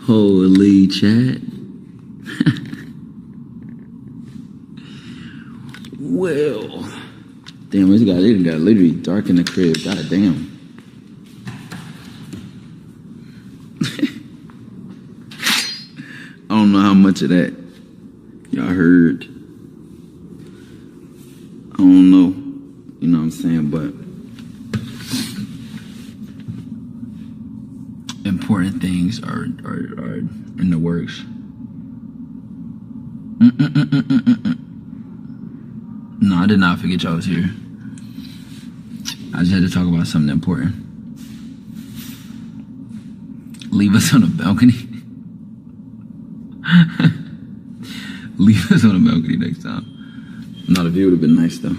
Holy chat. Well, damn, it got literally dark in the crib. God damn. I don't know how much of that y'all heard. I don't know. You know what I'm saying? But important things are in the works. No, I did not forget y'all was here. I just had to talk about something important. Leave us on the balcony. Leave us on the balcony next time. No, the view would have been nice though.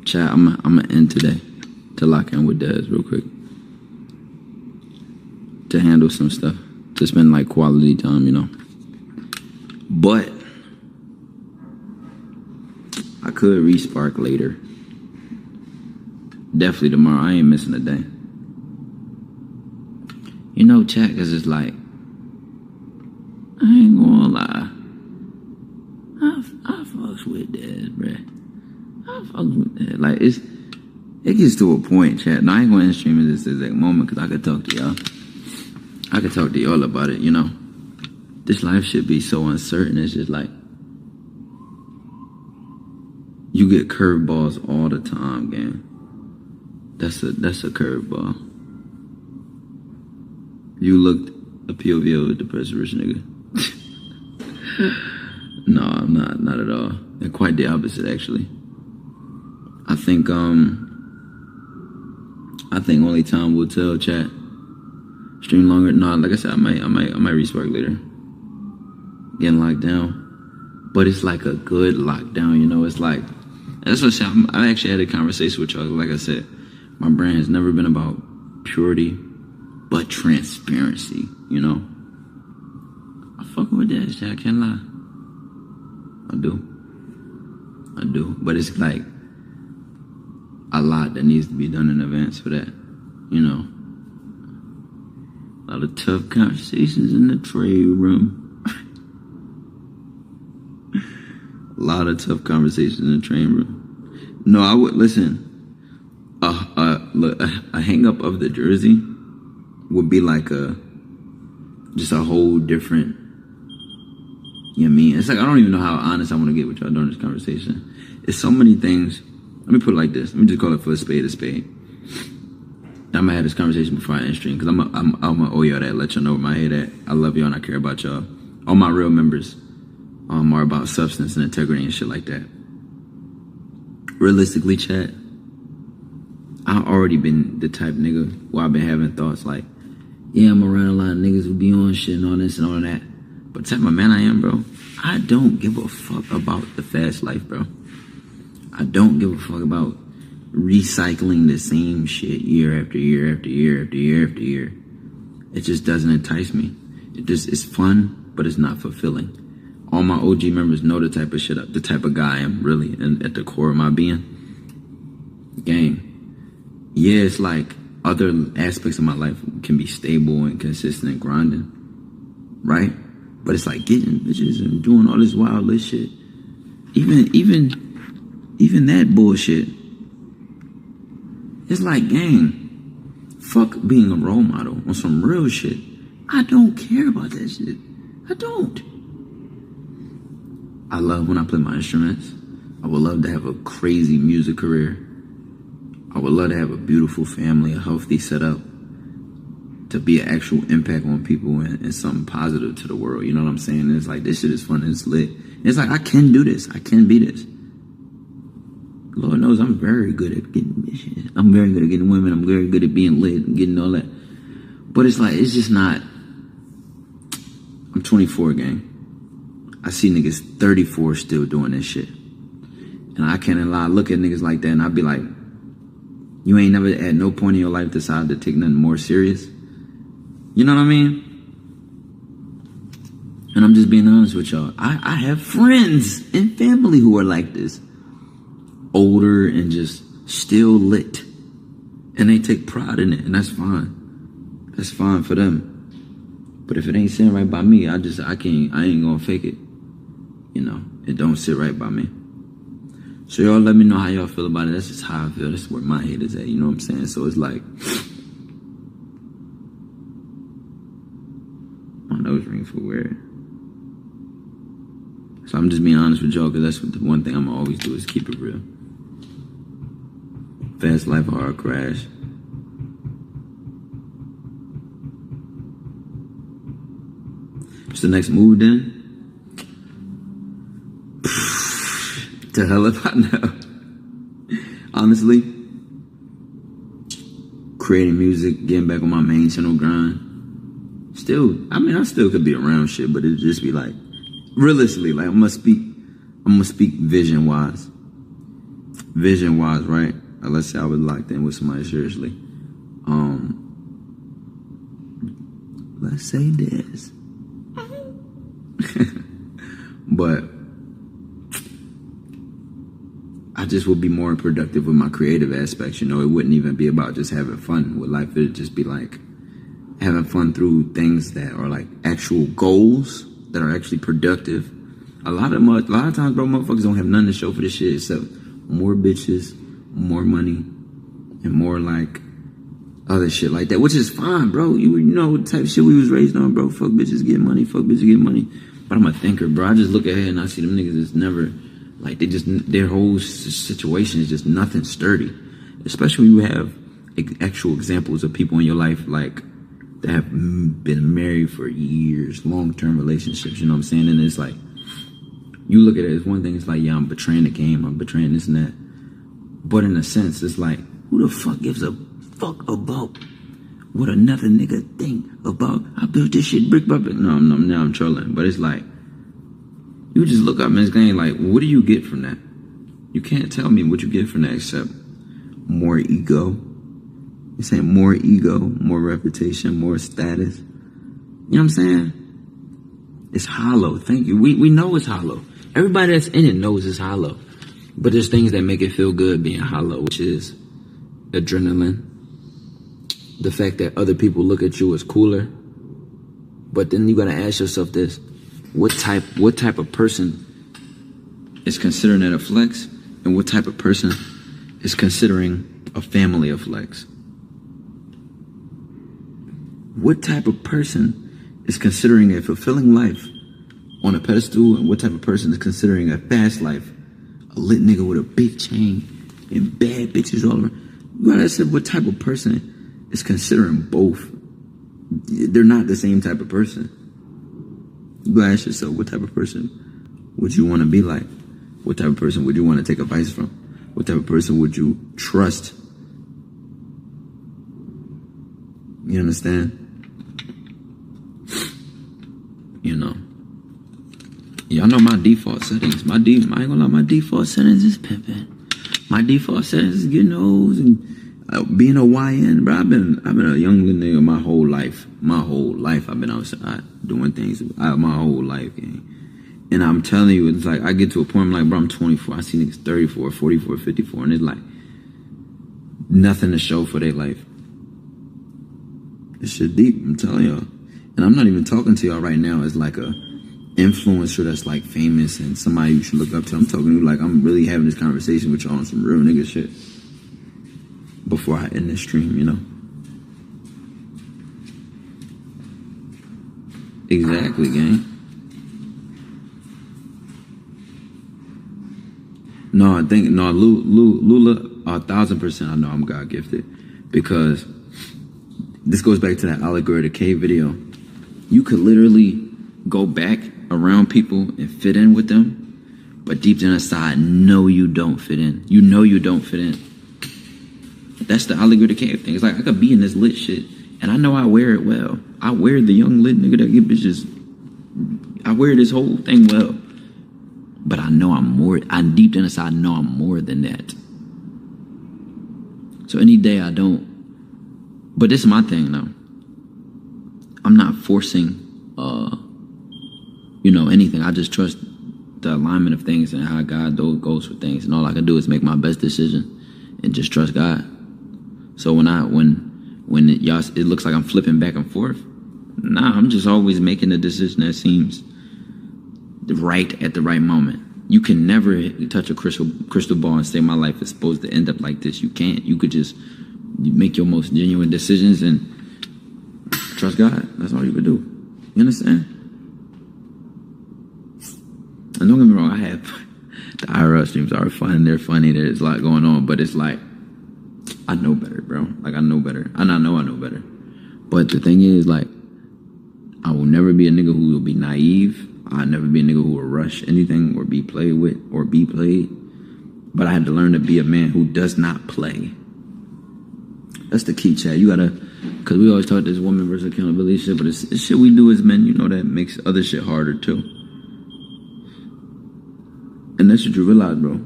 Chat, I'm gonna end today to lock in with Dez real quick. To handle some stuff. To spend like quality time, you know. But I could re-spark later. Definitely tomorrow. I ain't missing a day. You know, chat, cause it's like, I ain't gonna lie. I fucks with that, bruh. I fucks with that. Like, it gets to a point, chat. Now, I ain't gonna end stream at this exact moment, cause I could talk to y'all. I could talk to y'all about it, you know. This life should be so uncertain. It's just like, you get curveballs all the time, gang. That's a curveball. You looked a POV of a depressed rich nigga. No, I'm not at all. They're quite the opposite, actually. I think only time will tell, chat. Stream longer. No, like I said, I might respark later. Getting locked down. But it's like a good lockdown, you know? It's like, that's what I actually had a conversation with y'all. Like I said, my brand has never been about purity, but transparency, you know? I fuck with that shit, I can't lie. I do. But it's like a lot that needs to be done in advance for that, you know? A lot of tough conversations in the trade room. A lot of tough conversations in the train room. No, I would listen. Look, a hang up of the jersey would be like just a whole different. You know what I mean? It's like I don't even know how honest I want to get with y'all during this conversation. It's so many things. Let me put it like this. Let me just call it for a spade a spade. I'm gonna have this conversation before I end stream because I'm gonna owe y'all that. Let y'all know where my head at. I love y'all and I care about y'all. All my real members are about substance and integrity and shit like that. Realistically, chat, I've already been the type nigga where I've been having thoughts like, yeah, I'm around a lot of niggas who be on shit and all this and all that. But the type of man I am, bro, I don't give a fuck about the fast life, bro. I don't give a fuck about recycling the same shit year after year after year after year after year. It just doesn't entice me. It's fun, but it's not fulfilling. All my OG members know the type of shit, the type of guy I am, really, and at the core of my being. Gang. Yeah, it's like other aspects of my life can be stable and consistent and grinding, right? But it's like getting bitches and doing all this wildest shit. Even that bullshit. It's like, gang, fuck being a role model on some real shit. I don't care about that shit. I don't. I love when I play my instruments. I would love to have a crazy music career. I would love to have a beautiful family, a healthy setup, to be an actual impact on people and something positive to the world. You know what I'm saying? And it's like, this shit is fun and it's lit. And it's like, I can do this. I can be this. Lord knows I'm very good at getting this shit. I'm very good at getting women. I'm very good at being lit and getting all that. But it's like, it's just not. I'm 24, gang. I see niggas 34 still doing this shit. And I can't lie, look at niggas like that and I'd be like, you ain't never at no point in your life decided to take nothing more serious? You know what I mean? And I'm just being honest with y'all. I have friends and family who are like this. Older and just still lit. And they take pride in it, and that's fine. That's fine for them. But if it ain't sitting right by me, I ain't gonna fake it. You know, it don't sit right by me. So y'all let me know how y'all feel about it. That's just how I feel. That's where my head is at. You know what I'm saying? So it's like, my nose ring for weird. So I'm just being honest with y'all, because that's what the one thing I'm gonna always do is keep it real. Fast life, hard crash. What's the next move then? To hell if I know. Honestly, creating music, getting back on my main channel grind. Still, I mean, I still could be around shit, but it'd just be like, realistically, like I'm gonna speak vision wise. Vision wise, right? Let's say I was locked in with somebody seriously. Let's say this. But I just would be more productive with my creative aspects. You know, it wouldn't even be about just having fun with life. It'd just be like having fun through things that are like actual goals that are actually productive. A lot of times, bro, motherfuckers don't have nothing to show for this shit except more bitches, more money, and more like other shit like that, which is fine, bro. You know the type of shit we was raised on, bro. Fuck bitches, get money. Fuck bitches, get money. But I'm a thinker, bro. I just look ahead and I see them niggas is never, like, their whole situation is just nothing sturdy. Especially when you have actual examples of people in your life, like, that have been married for years, long-term relationships, you know what I'm saying? And it's like, you look at it as one thing, it's like, yeah, I'm betraying the game, I'm betraying this and that. But in a sense, it's like, who the fuck gives a fuck about what another nigga think about? I built this shit brick by brick. No, now I'm trolling. But it's like, you just look up in this game like, what do you get from that? You can't tell me what you get from that except more ego. You're saying more ego, more reputation, more status. You know what I'm saying? It's hollow. Thank you. We know it's hollow. Everybody that's in it knows it's hollow. But there's things that make it feel good being hollow, which is adrenaline. The fact that other people look at you as cooler. But then you gotta ask yourself this: what type of person is considering that a flex, and what type of person is considering a family a flex? What type of person is considering a fulfilling life on a pedestal, and what type of person is considering a fast life, a lit nigga with a big chain and bad bitches all around? You gotta say what type of person is considering both. They're not the same type of person. You gotta ask yourself, what type of person would you want to be like? What type of person would you want to take advice from? What type of person would you trust? You understand? You know. Y'all know my default settings. I ain't gonna lie, my default settings is pimping. My default settings is getting O's and being a YN, bro. I've been a young little nigga my whole life. My whole life I've been outside doing things. My whole life, gang. And I'm telling you, it's like I get to a point, I'm like, bro, I'm 24. I see niggas 34, 44, 54, and it's like nothing to show for their life. This shit deep, I'm telling y'all. And I'm not even talking to y'all right now as like a influencer that's like famous and somebody you should look up to. I'm talking to you like I'm really having this conversation with y'all on some real nigga shit before I end this stream, you know? Exactly, gang. Lula, 1,000% I know I'm God gifted, because this goes back to that Allegory the Cave video. You could literally go back around people and fit in with them, but deep down inside, no, you don't fit in. You know you don't fit in. That's the Allegory the Cave thing. It's like I could be in this lit shit, and I know I wear it well. I wear the young lit nigga that get bitches. I wear this whole thing well. But I know I'm more, deep down inside know I'm more than that. So any day I don't, but this is my thing though. I'm not forcing, anything. I just trust the alignment of things and how God goes for things. And all I can do is make my best decision and just trust God. So when when it looks like I'm flipping back and forth. Nah, I'm just always making a decision that seems right at the right moment. You can never touch a crystal ball and say my life is supposed to end up like this. You can't. You could just make your most genuine decisions and trust God. That's all you could do. You understand? And don't get me wrong, I have the IRL streams are fun. They're funny. There's a lot going on, but it's like, I know better, bro. Like, I know better. And I know better. But the thing is, like, I will never be a nigga who will be naive. I'll never be a nigga who will rush anything or be played with or be played. But I had to learn to be a man who does not play. That's the key, Chad. You gotta, because we always talk this woman versus accountability shit, but it's shit we do as men, you know, that makes other shit harder too. And that's what you realize, bro.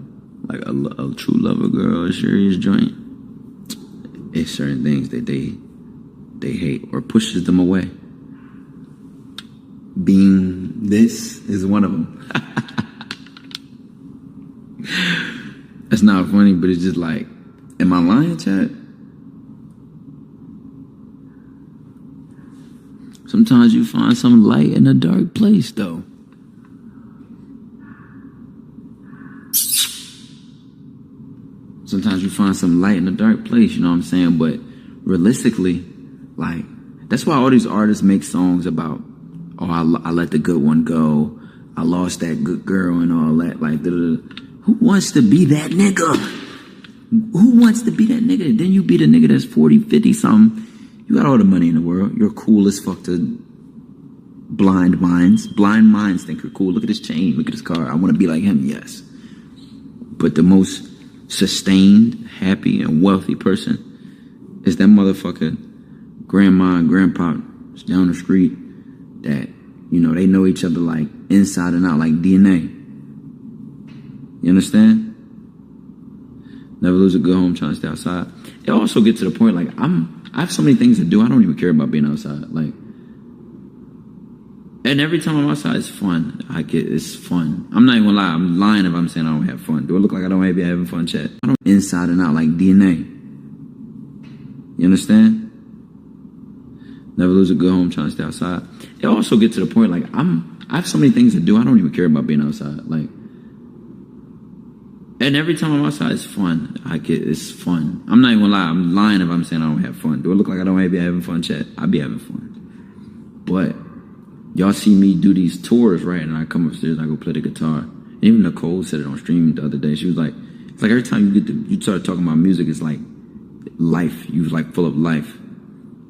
Like a true lover girl, a serious joint, it's certain things that they hate or pushes them away. Being this is one of them. That's not funny, but it's just like, am I lying, Chad? Sometimes you find some light in a dark place, though. Sometimes you find some light in a dark place, you know what I'm saying? But realistically, like, that's why all these artists make songs about, oh, I let the good one go. I lost that good girl and all that. Like, who wants to be that nigga? Who wants to be that nigga? Then you be the nigga that's 40, 50 something. You got all the money in the world. You're cool as fuck to blind minds. Blind minds think you're cool. Look at his chain. Look at his car. I want to be like him. Yes. But the most sustained, happy, and wealthy person is that motherfucker grandma and grandpa down the street that, you know, they know each other like inside and out, like DNA. You understand? Never lose a good home trying to stay outside. It also gets to the point, like, I have so many things to do, I don't even care about being outside. Like, and every time I'm outside, it's fun. It's fun. I'm not even gonna lie. I'm lying if I'm saying I don't have fun. Do I look like I don't be having fun, chat? I don't inside and out like DNA. You understand? Never lose a good home trying to stay outside. It also gets to the point, like, I have so many things to do, I don't even care about being outside. Like, and every time I'm outside, it's fun. It's fun. I'm not even gonna lie. I'm lying if I'm saying I don't have fun. Do I look like I don't be having fun, chat? I be having fun. But y'all see me do these tours, right? And I come upstairs and I go play the guitar. And even Nicole said it on stream the other day. She was like, it's like every time you start talking about music, it's like life. You was like full of life.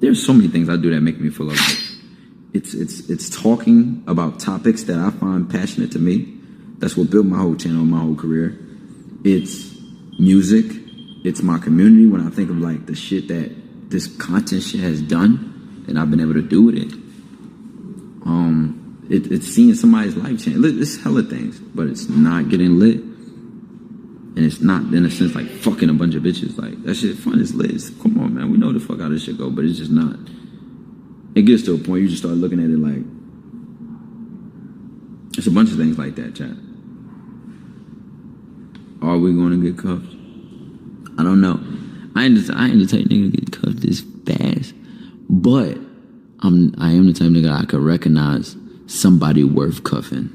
There's so many things I do that make me full of life. It's talking about topics that I find passionate to me. That's what built my whole channel, my whole career. It's music. It's my community. When I think of like the shit that this content shit has done and I've been able to do with it. It's seeing somebody's life change. It's hella things, but it's not getting lit. And it's not, in a sense, like fucking a bunch of bitches. Like, that shit fun, it's lit. Come on, man. We know the fuck how this shit go, but it's just not. It gets to a point you just start looking at it like, it's a bunch of things like that, chat. Are we going to get cuffed? I don't know. I ain't the type nigga to get cuffed this fast, but I am the type nigga I could recognize somebody worth cuffing.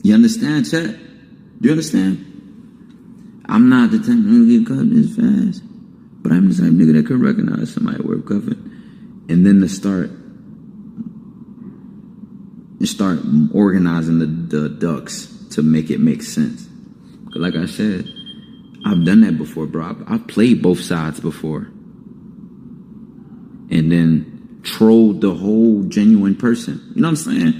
You understand, chat? Do you understand? I'm not the type nigga to get cuffed this fast, but I'm the type nigga that could recognize somebody worth cuffing, and then to start organizing the ducks to make it make sense. Like I said, I've done that before, bro. I've played both sides before. And then trolled the whole genuine person. You know what I'm saying?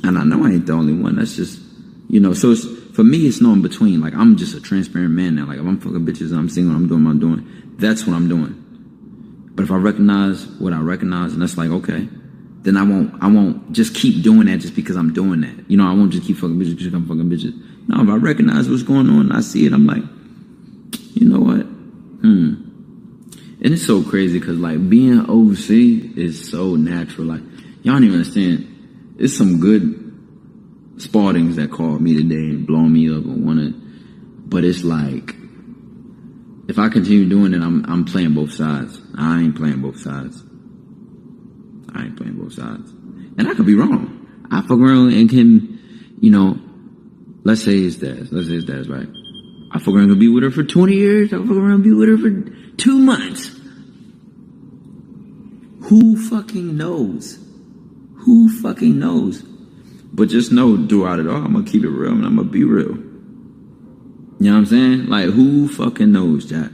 And I know I ain't the only one. That's just, you know, so it's, for me, it's no in between. Like, I'm just a transparent man now. Like, if I'm fucking bitches and I'm single, I'm doing what I'm doing. That's what I'm doing. But if I recognize what I recognize, and that's like, okay, then I won't just keep doing that just because I'm doing that. You know, I won't just keep fucking bitches because I'm fucking bitches. No, if I recognize what's going on and I see it, I'm like, you know what? And it's so crazy because, like, being OC is so natural. Like, y'all don't even understand. It's some good Spaldings that called me today and blown me up and wanted, but it's like, If I continue doing it, I'm playing both sides. I ain't playing both sides. And I could be wrong. I fuck around and can, let's say his dad's right. I fuck around and be with her for 20 years. I fuck around and be with her for 2 months. Who fucking knows? But just know throughout it all, I'm gonna keep it real and I'm gonna be real. You know what I'm saying? Like, who fucking knows, Jack?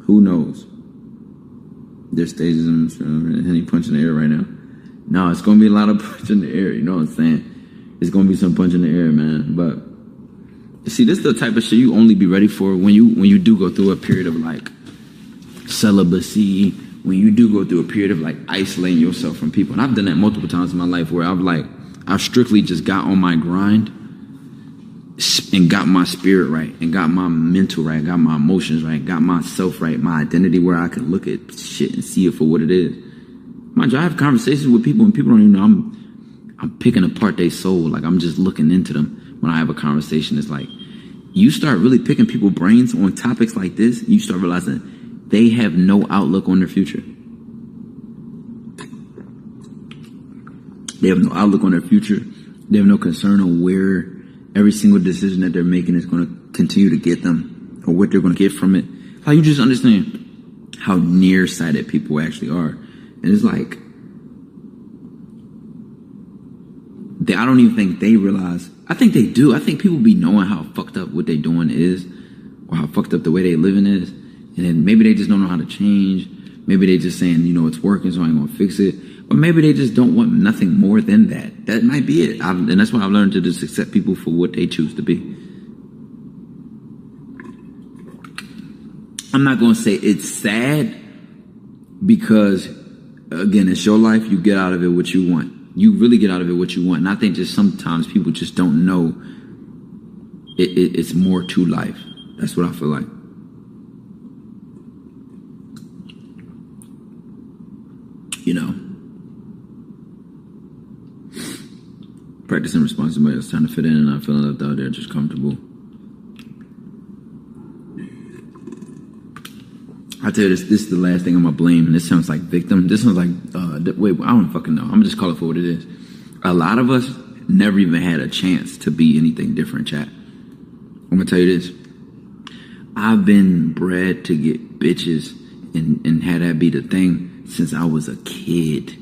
Who knows? There's stages and Henny punch in the air right now. No, it's gonna be a lot of punch in the air. You know what I'm saying? It's gonna be some punch in the air, man. But see, this is the type of shit you only be ready for when you do go through a period of like celibacy. When you do go through a period of like isolating yourself from people. And I've done that multiple times in my life where I've strictly just got on my grind and got my spirit right and got my mental right, got my emotions right, got myself right, my identity where I can look at shit and see it for what it is. Mind you, I have conversations with people and people don't even know I'm picking apart their soul. Like, I'm just looking into them when I have a conversation. It's like, you start really picking people's brains on topics like this, you start realizing they have no outlook on their future. They have no outlook on their future. They have no concern on where every single decision that they're making is going to continue to get them or what they're going to get from it. How you just understand how nearsighted people actually are. And it's like, I don't even think they realize. I think they do. I think people be knowing how fucked up what they doing is or how fucked up the way they living is. And then maybe they just don't know how to change. Maybe they just saying, it's working, so I ain't gonna fix it. Or maybe they just don't want nothing more than that. That might be it. And that's why I've learned to just accept people for what they choose to be. I'm not gonna say it's sad because, again, it's your life. You get out of it what you want. You really get out of it what you want. And I think just sometimes people just don't know it's more to life. That's what I feel like. Practicing responsibility. It's time to fit in and not feeling left out there, just comfortable. I tell you this is the last thing I'm gonna blame, and this sounds like victim. This sounds like, wait, I don't fucking know. I'm gonna just call it for what it is. A lot of us never even had a chance to be anything different, chat. I'm gonna tell you this. I've been bred to get bitches and had that be the thing since I was a kid.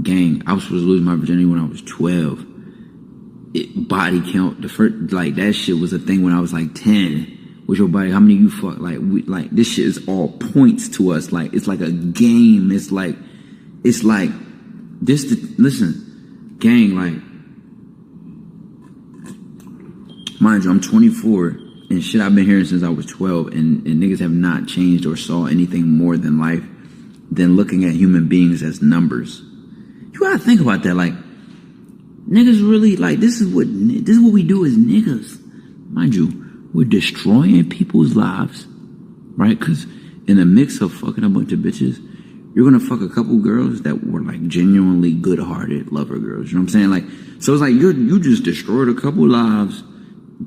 Gang, I was supposed to lose my virginity when I was 12. Body count, that shit was a thing when I was like 10. What's your body? How many you fuck? This shit is all points to us. Like, it's like a game. It's like this. Listen, gang. Like, mind you, I'm 24, and shit I've been hearing since I was 12, and niggas have not changed or saw anything more than life than looking at human beings as numbers. You gotta think about that. Like, niggas really, like, this is what we do as niggas. Mind you, we're destroying people's lives, right? Because in the mix of fucking a bunch of bitches, you're gonna fuck a couple girls that were like genuinely good-hearted lover girls. You know what I'm saying? Like, so it's like you just destroyed a couple lives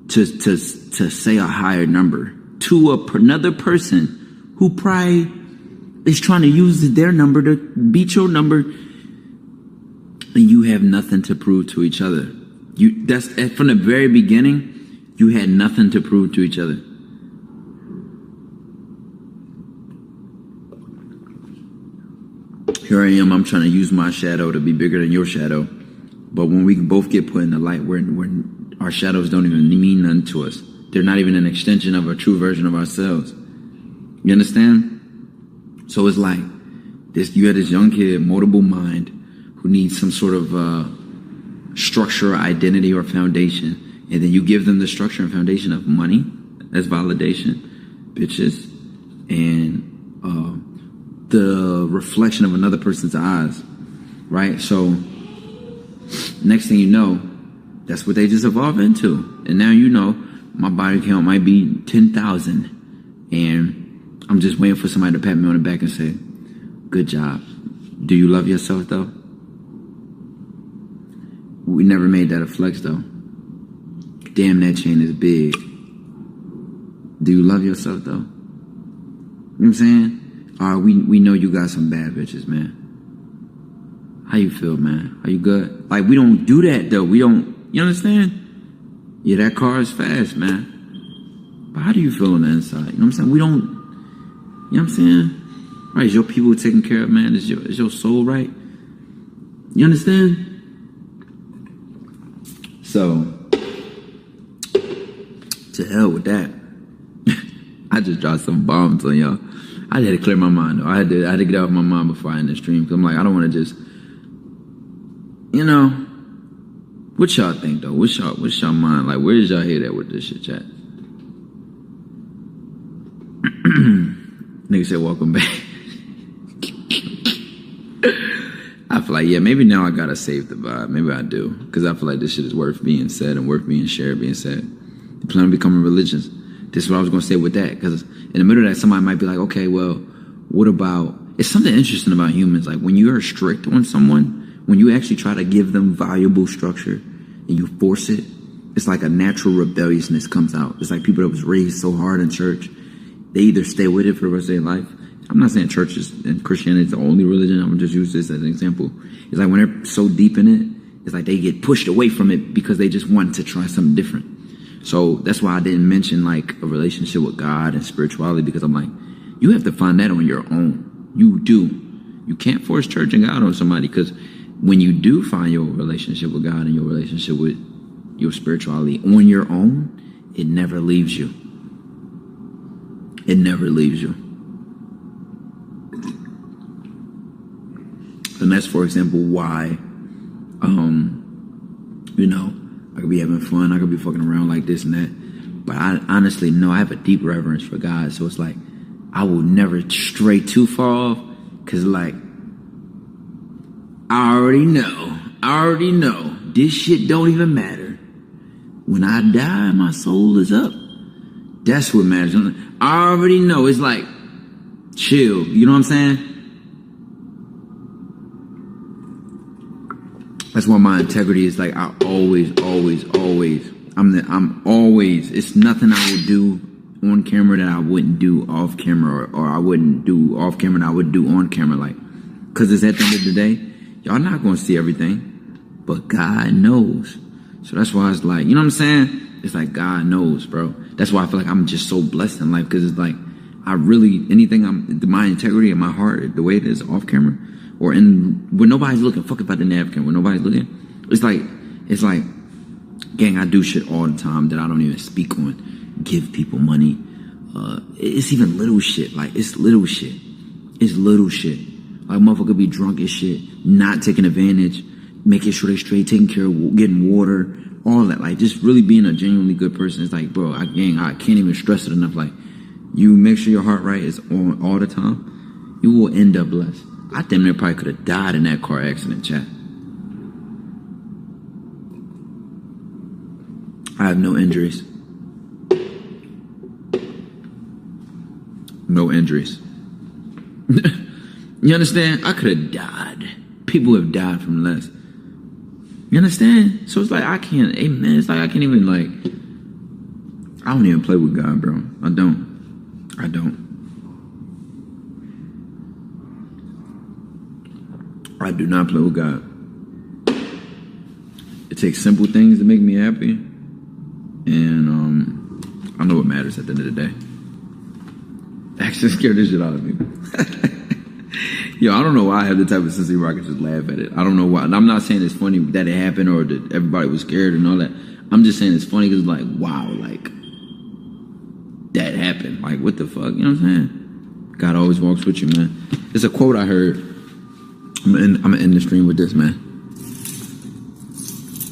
to say a higher number to another person who probably is trying to use their number to beat your number. And you have nothing to prove to each other. That's from the very beginning. You had nothing to prove to each other. Here I am. I'm trying to use my shadow to be bigger than your shadow. But when we both get put in the light, where our shadows don't even mean nothing to us. They're not even an extension of a true version of ourselves. You understand? So it's like you had this young kid, moldable mind, who needs some sort of structure or identity or foundation. And then you give them the structure and foundation of money, that's validation, bitches, and the reflection of another person's eyes, right? So next thing you know, that's what they just evolve into. And now my body count might be 10,000, and I'm just waiting for somebody to pat me on the back and say, good job. Do you love yourself, though? We never made that a flex, though. Damn, that chain is big. Do you love yourself though? You know what I'm saying? All right, we know you got some bad bitches, man. How you feel, man? Are you good? Like, we don't do that though. We don't, you understand? Yeah, that car is fast, man. But how do you feel on the inside? You know what I'm saying? We don't, you know what I'm saying? Right, is your people taken care of, man? Is your soul right? You understand? So, to hell with that. I just dropped some bombs on y'all. I had to clear my mind though. I had to get out of my mind before I end the stream, because I'm like, I don't want to just, you know, what y'all think though? What's y'all mind? Like, where is y'all head at with this shit, chat? Nigga said, welcome back. I feel like, yeah, maybe now I gotta save the vibe. Maybe I do. Because I feel like this shit is worth being said and worth being shared, being said. You plan on becoming religious. This is what I was gonna say with that. Because in the middle of that, somebody might be like, okay, well, what about, it's something interesting about humans. Like, when you are strict on someone, when you actually try to give them valuable structure and you force it, it's like a natural rebelliousness comes out. It's like people that was raised so hard in church, they either stay with it for the rest of their life. I'm not saying churches and Christianity is the only religion. I'm gonna just use this as an example. It's like when they're so deep in it, it's like they get pushed away from it because they just want to try something different. So that's why I didn't mention like a relationship with God and spirituality, because I'm like, you have to find that on your own. You do. You can't force church and God on somebody, because when you do find your relationship with God and your relationship with your spirituality on your own, it never leaves you. It never leaves you. And that's, for example, why, you know, I could be having fun, I could be fucking around like this and that. But I honestly know I have a deep reverence for God. So it's like, I will never stray too far off, because like, I already know, this shit don't even matter. When I die, my soul is up. That's what matters. I already know. It's like, chill. You know what I'm saying? That's why my integrity is like, I always, I'm always, it's nothing I would do on camera that I wouldn't do off camera, or I wouldn't do off camera that I would do on camera. Like, cause it's at the end of the day, y'all not gonna see everything, but God knows. So that's why it's like, you know what I'm saying? It's like, God knows, bro. That's why I feel like I'm just so blessed in life, because it's like, I really, anything my integrity and my heart, the way it is off camera, or when nobody's looking, fuck about the nav camera, when nobody's looking, it's like, gang, I do shit all the time that I don't even speak on. Give people money. It's even little shit. Like, it's little shit. It's little shit. Like, motherfucker be drunk as shit, not taking advantage, making sure they straight, taking care of, getting water, all that. Like, just really being a genuinely good person. It's like, bro, I can't even stress it enough. Like, you make sure your heart right is on all the time, you will end up blessed. I damn near probably could have died in that car accident, chat. I have no injuries. No injuries. You understand? I could have died. People have died from less. You understand? So it's like, I can't, amen. It's like, I can't even like, I don't even play with God, bro. I don't. I do not play with God. It takes simple things to make me happy. And I know what matters at the end of the day. Actually scared the shit out of me. Yo, I don't know why I have the type of sense of humor I can just laugh at it. I don't know why. And I'm not saying it's funny that it happened or that everybody was scared and all that. I'm just saying it's funny because like, wow, like, that happened. Like, what the fuck? You know what I'm saying? God always walks with you, man. It's a quote I heard. I'm gonna end the stream with this, man.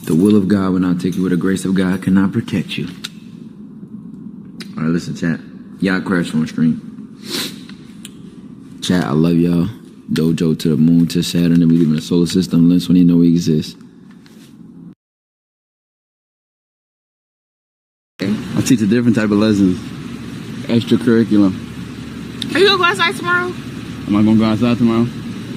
The will of God will not take you, where the grace of God cannot protect you. All right, listen, chat. Y'all crash on stream. Chat, I love y'all. Dojo to the moon, to Saturn, and we live in the solar system. Let's when you know we exist. I teach a different type of lessons. Extracurriculum. Are you gonna go outside tomorrow? Am I gonna go outside tomorrow?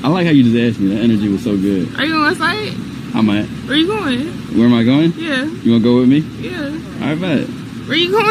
I like how you just asked me. The energy was so good. Are you going outside? I might. Where you going? Where am I going? Yeah. You gonna go with me? Yeah. All right, bet. Where you going?